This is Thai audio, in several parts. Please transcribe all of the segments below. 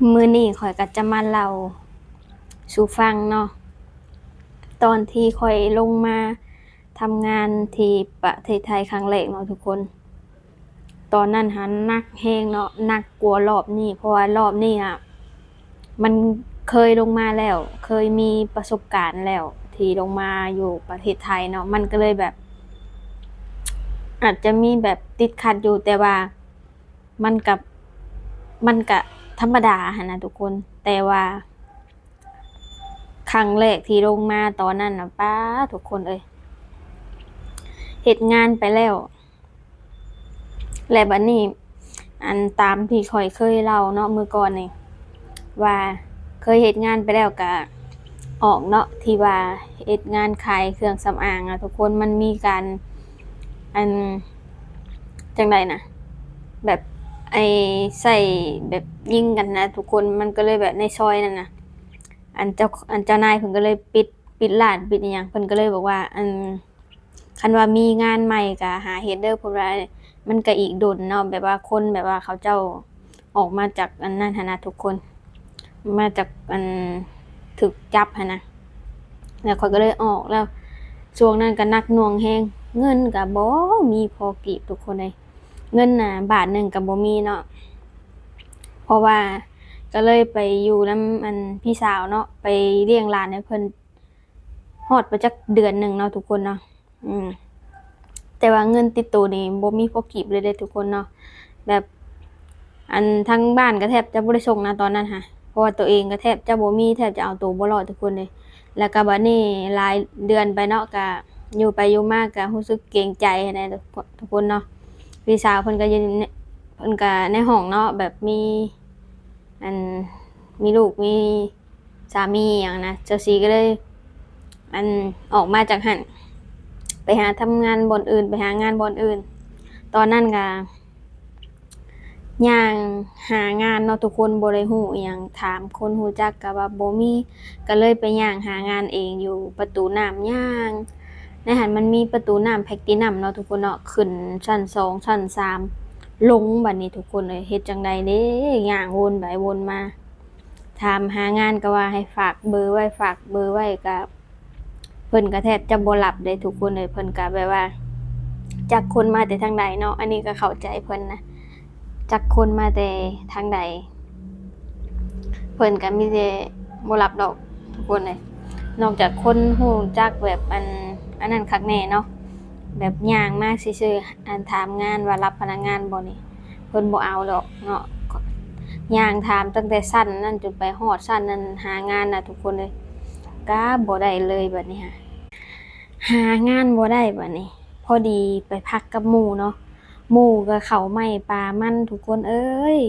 มื้อนี้ข้อยก็จะมาเล่าสู่ฟังเนาะตอนที่ข้อยลงมาทำงานที่ประเทศไทยครั้งแรกเนาะทุกคนตอนนั้นหันหนักแรงเนาะหนักกว่ารอบนี้เพราะว่ารอบนี้อะมันเคยลงมาแล้วเคยมีประสบการณ์แล้วที่ลงมาอยู่ประเทศไทยเนาะมันก็เลยแบบอาจจะมีแบบติดขัดอยู่แต่ว่ามันกับมันก็ธรรมดาหั้นนะทุกคนแต่ว่าครั้งแรกที่ลงมาตอนนั้นน่ะป๊าทุกคนเอ้ยเฮ็ดงานไปแล้วและบัดนี้อันตามที่ข้อยเคยเล่าเนาะมื้อก่อนนี่ว่าเคยเฮ็ดงานไปแล้วก็ออกเนาะที่ว่าเฮ็ดงานขายเครื่องสำอางอะทุกคนมันมีการอันจั่งใดน่ะแบบไอ้ใช้แบบยิงกันนะทุกคนมันก็เลยแบบในซอยนั้นน่ะอันเจ้านายเพิ่นก็เลยปิดร้านปิดอิหยังเพิ่นก็เลยบอกว่าคันว่ามีงานใหม่ก็หาเฮ็ดเด้อเพราะว่ามันก็อีกโดนเนาะแบบว่าคนแบบว่าเขาเจ้าออกมาจากอันนั้นหั้นนะทุกคนมาจากถูกจับหั้นนะแล้วข้อยก็เลยออกแล้วช่วงนั้นก็หนักหน่วงแรงเงินก็บ่มีพอกีบทุกคนเอ้ยเงินน่ะบาทหนึ่งก็บ่มีเนาะเพราะว่าก็เลยไปอยู่นำพี่สาวเนาะไปเลี้ยงหลานให้เพิ่นฮอดไปจักเดือนหนึ่งเนาะทุกคนเนาะอืม แต่ว่าเงินติดตัวนี่บ่มีพอกีบเลยเด้ทุกคนเนาะแบบทางบ้านก็แทบจะบ่ได้ส่งนะตอนนั้นค่ะเพราะว่าตัวเองก็แทบจะบ่มีแทบจะเอาตัวบ่รอดทุกคนเลยแล้วก็บัดนี้หลายเดือนไปเนาะก็อยู่ไปอยู่มาก็รู้สึกเกรงใจหั้นแหละทุกคนเนาะพี่สาวเพิ่นก็อยู่ในเพิ่นก็ในห้องเนาะแบบมีอันมีลูกมีสามีหยังนะจั่งซี้ก็เลยอันออกมาจากหั้น ไปหาทำงานบ่อนอื่นไปหางานบ่อนอื่นตอนนั้นก็ย่างหางานเนาะทุกคนบ่ได้ฮู้อิหยังถามคนรู้จักก็ว่าบ่มีก็เลยไปย่างหางานเองอยู่ประตูน้ำย่างในหั้นมันมีประตูน้ำแพลตตินัมเนาะทุกคนเนาะขึ้นชั้น2ชั้น3ลงบัดนี้ทุกคนเอ้ยเฮ็ดจั่งใดเด้ย่างวนไปวนมาถามหางานก็ว่าให้ฝากเบอร์ไว้ฝากเบอร์ไว้ก็เพิ่นก็แทบจะบ่รับเดะทุกคนเอ้ยเพิ่นก็แบบว่า จักคนมาแต่ทางใดเนาะอันนี้ก็เข้าใจเพิ่นนะจักคนมาแต่ทางใดเพิ่นก็มีแต่บ่รับดอกทุกคนเลยนอกจากคนรู้จักแบบอันนั้นคักแน่เนาะแบบย่างมาซื่อๆถามงานว่ารับพนักงานบ่นี่เพิ่นบ่เอาดอกเนาะย่างถามตั้งแต่ชั้นนั้นจนไปฮอดชั้นนั้นหางานน่ะทุกคนเลยก็บ่ได้เลยบัดนี้ค่ะหางานบ่ได้บัดนี้ พอดีไปพักกับหมู่เนาะหมู่ก็ข้าวไหม้ปลามันทุกคนเอ้ย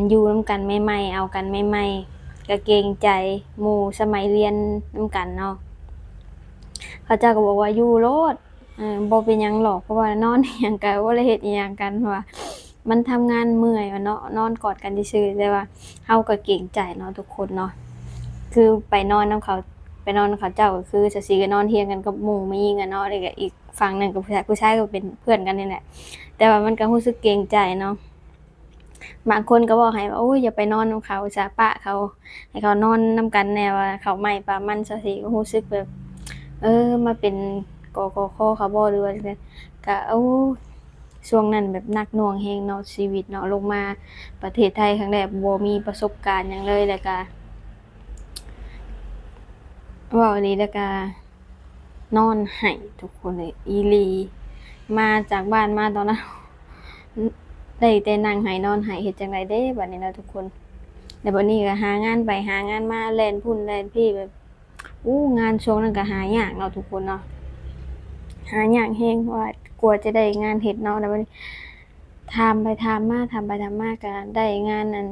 อยู่นำกันใหม่ๆเอากันใหม่ๆก็เกรงใจหมู่สมัยเรียนนำกันเนาะเขาเจ้าก็บอกว่าอยู่โลดบ่เป็นหยังหรอกเพราะว่านอนอิหยังก็บ่ได้เฮ็ดอิหยังกันเพราะว่ามันทำงานเมื่อยอะเนาะนอนกอดกันซื่อๆแต่ว่าเราก็เกรงใจเนาะทุกคนเนาะคือไปนอนนำเขาไปนอนนำเขาเจ้าก็คือจั่งซี้ก็นอนเที่ยงกันกับหมู่ผู้หญิงอะเนาะแล้วก็อีกฝั่งหนึ่งก็ผู้ชายก็เป็นเพื่อนกันนี่แหละแต่ว่ามันก็รู้สึกเกรงใจเนาะ บางคนก็บอกให้ว่าโอ้ยอย่าไปนอนนำเขาซะปะเขาให้เขานอนนำกันแหน่ว่าข้าวไหม้ปลามันจั่งซี้ก็รู้สึกแบบมาเป็นกขคเขาบ่หรือว่าจั่งใดก็โอ้ช่วงนั้นแบบหนักหน่วงแรงเนาะชีวิตเนาะลงมาประเทศไทยครั้งแรกบ่มีประสบการณ์หยังเลยแล้วก็เว้าอีหลีแล้วก็นอนไห้ทุกคนเลยอีหลีมาจากบ้านมาตอนนั้นได้แต่นั่งไห้นอนไห้เฮ็ดจั่งใดเด้บัดนี้นะทุกคน แล้วบัดนี้ก็หางานไปหางานมาแล่นพุ่นแล่นพี่แบบงานช่วงนั้นก็หายากเนาะทุกคนเนาะหายากแรงเพราะว่ากว่าจะได้งานเฮ็ดเนาะแล้วบัดนี้ถามไปถามมาถามไปถามมาก็ได้งานอิ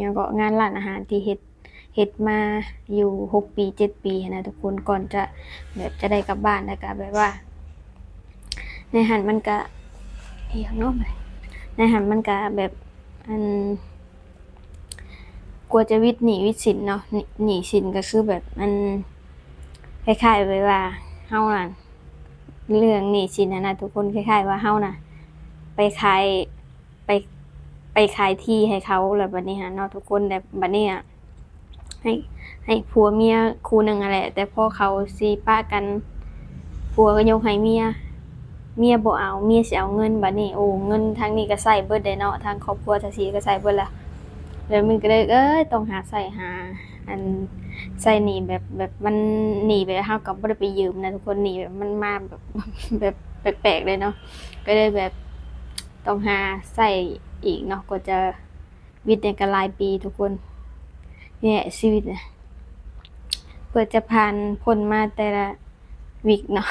หยังก็งานร้านอาหารที่เฮ็ดมาอยู่6ปี7ปีหั้นนะทุกคนก่อนจะแบบจะได้กลับบ้านแล้วก็แบบว่าในหั้นมันก็อิหยังเนาะบัดนี้ในหั้นมันก็แบบอัน กลัวจะวิตหนี้วิตสินเนาะหนี้สินก็คือแบบมันคล้ายๆแบบว่าเฮาน่ะเรื่องหนี้สินอะนะทุกคนคล้ายๆว่าเฮาน่ะไปขายไป ไปขายที่ให้เขาแล้วบัดนี้หั้นเนาะทุกคนแล้วบัดนี้อะให้ให้ผัวเมียคู่หนึ่งอะแหละแต่พอเขาสิปะกันผัวก็ยกให้เมียบ่เอาเมียสิเอาเงินบัดนี้โอ้เงินทางนี้ก็ใช้เบิดได้เนาะทางครอบครัวจั่งซี้ก็ใช้เบิดแล้วมันก็เลยต้องหาใช้หาอันใช้หนี้แบบมันหนี้แบบเราก็บ่ได้ไปยืมนะทุกคนหนี้แบบมันมาแบบแบบแปลกๆเลยเนาะก็เลยแบบต้องหาใช้อีกเนาะกว่าจะวิทย์เนี่ยก็หลายปีทุกคนนี่แหละชีวิตน่ะเพื่อจะผ่านพ้นมาแต่ละวีกเนาะ